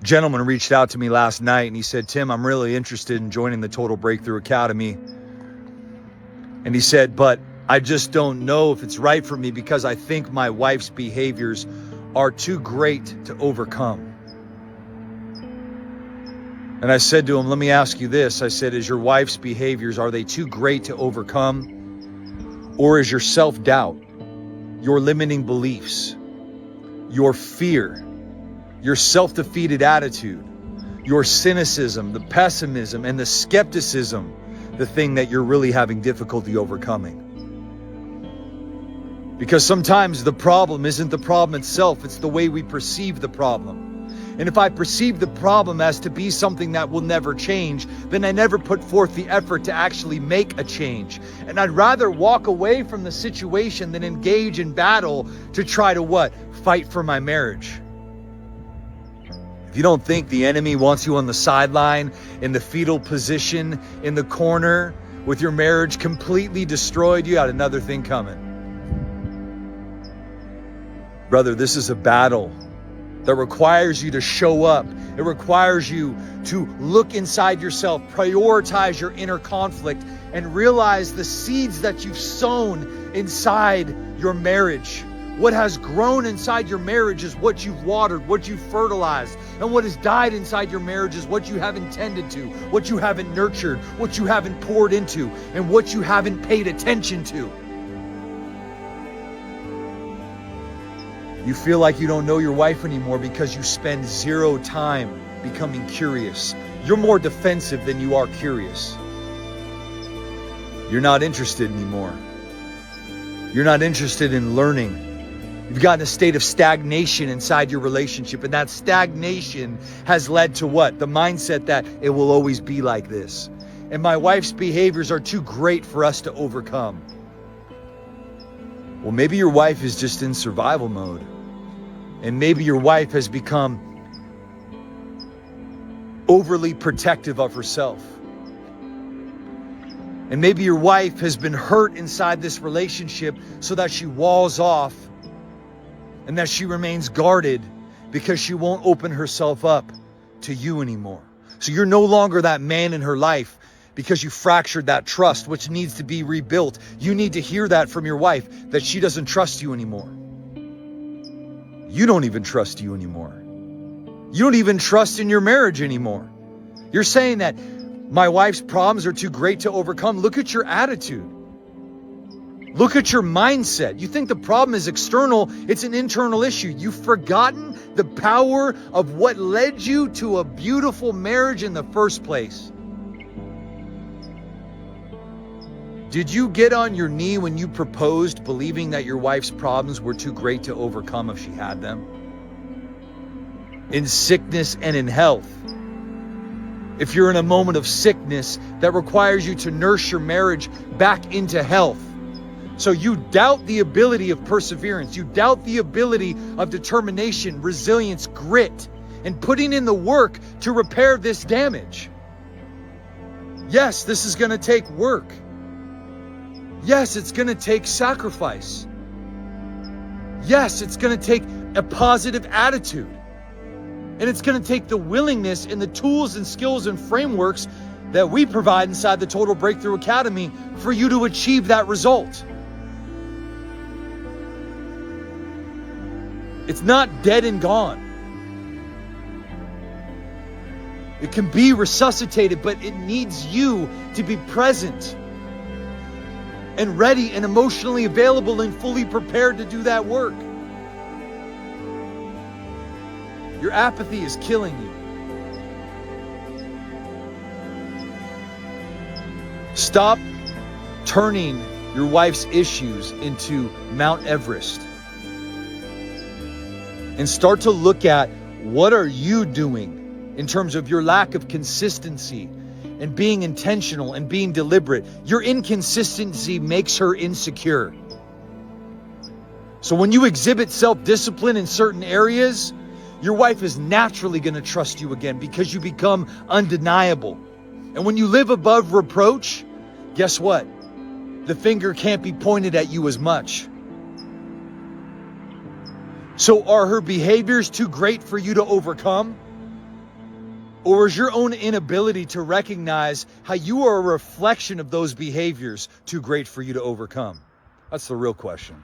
gentleman reached out to me last night and he said, Tim, I'm really interested in joining the Total Breakthrough Academy. And he said, but I just don't know if it's right for me because I think my wife's behaviors are too great to overcome. And I said to him, let me ask you this. I said, is your wife's behaviors, are they too great to overcome? Or is your self-doubt, your limiting beliefs, your fear, your self-defeated attitude, your cynicism, the pessimism, and the skepticism, the thing that you're really having difficulty overcoming? Because sometimes the problem isn't the problem itself, it's the way we perceive the problem. And if I perceive the problem as to be something that will never change, then I never put forth the effort to actually make a change. And I'd rather walk away from the situation than engage in battle to try to what? Fight for my marriage. If you don't think the enemy wants you on the sideline, in the fetal position, in the corner, with your marriage completely destroyed, you got another thing coming. Brother, this is a battle that requires you to show up. It requires you to look inside yourself, prioritize your inner conflict, and realize the seeds that you've sown inside your marriage. What has grown inside your marriage is what you've watered, what you've fertilized. And what has died inside your marriage is what you haven't tended to, what you haven't nurtured, what you haven't poured into, and what you haven't paid attention to. You feel like you don't know your wife anymore because you spend zero time becoming curious. You're more defensive than you are curious. You're not interested anymore. You're not interested in learning. You've gotten a state of stagnation inside your relationship, and that stagnation has led to what? The mindset that it will always be like this. And my wife's behaviors are too great for us to overcome. Well, maybe your wife is just in survival mode. And maybe your wife has become overly protective of herself. And maybe your wife has been hurt inside this relationship so that she walls off and that she remains guarded because she won't open herself up to you anymore. So you're no longer that man in her life because you fractured that trust, which needs to be rebuilt. You need to hear that from your wife, that she doesn't trust you anymore. You don't even trust you anymore. You don't even trust in your marriage anymore. You're saying that my wife's problems are too great to overcome. Look at your attitude. Look at your mindset. You think the problem is external. It's an internal issue. You've forgotten the power of what led you to a beautiful marriage in the first place. Did you get on your knee when you proposed, believing that your wife's problems were too great to overcome if she had them? In sickness and in health. If you're in a moment of sickness that requires you to nurse your marriage back into health. So you doubt the ability of perseverance. You doubt the ability of determination, resilience, grit, and putting in the work to repair this damage. Yes, this is going to take work. Yes, it's going to take sacrifice. Yes, it's going to take a positive attitude. And it's going to take the willingness and the tools and skills and frameworks that we provide inside the Total Breakthrough Academy for you to achieve that result. It's not dead and gone. It can be resuscitated, but it needs you to be present and ready and emotionally available and fully prepared to do that work. Your apathy is killing you. Stop turning your wife's issues into Mount Everest and start to look at what are you doing in terms of your lack of consistency and being intentional and being deliberate. Your inconsistency makes her insecure. So when you exhibit self-discipline in certain areas, your wife is naturally going to trust you again because you become undeniable. And when you live above reproach, guess what? The finger can't be pointed at you as much. So are her behaviors too great for you to overcome? Or is your own inability to recognize how you are a reflection of those behaviors too great for you to overcome? That's the real question.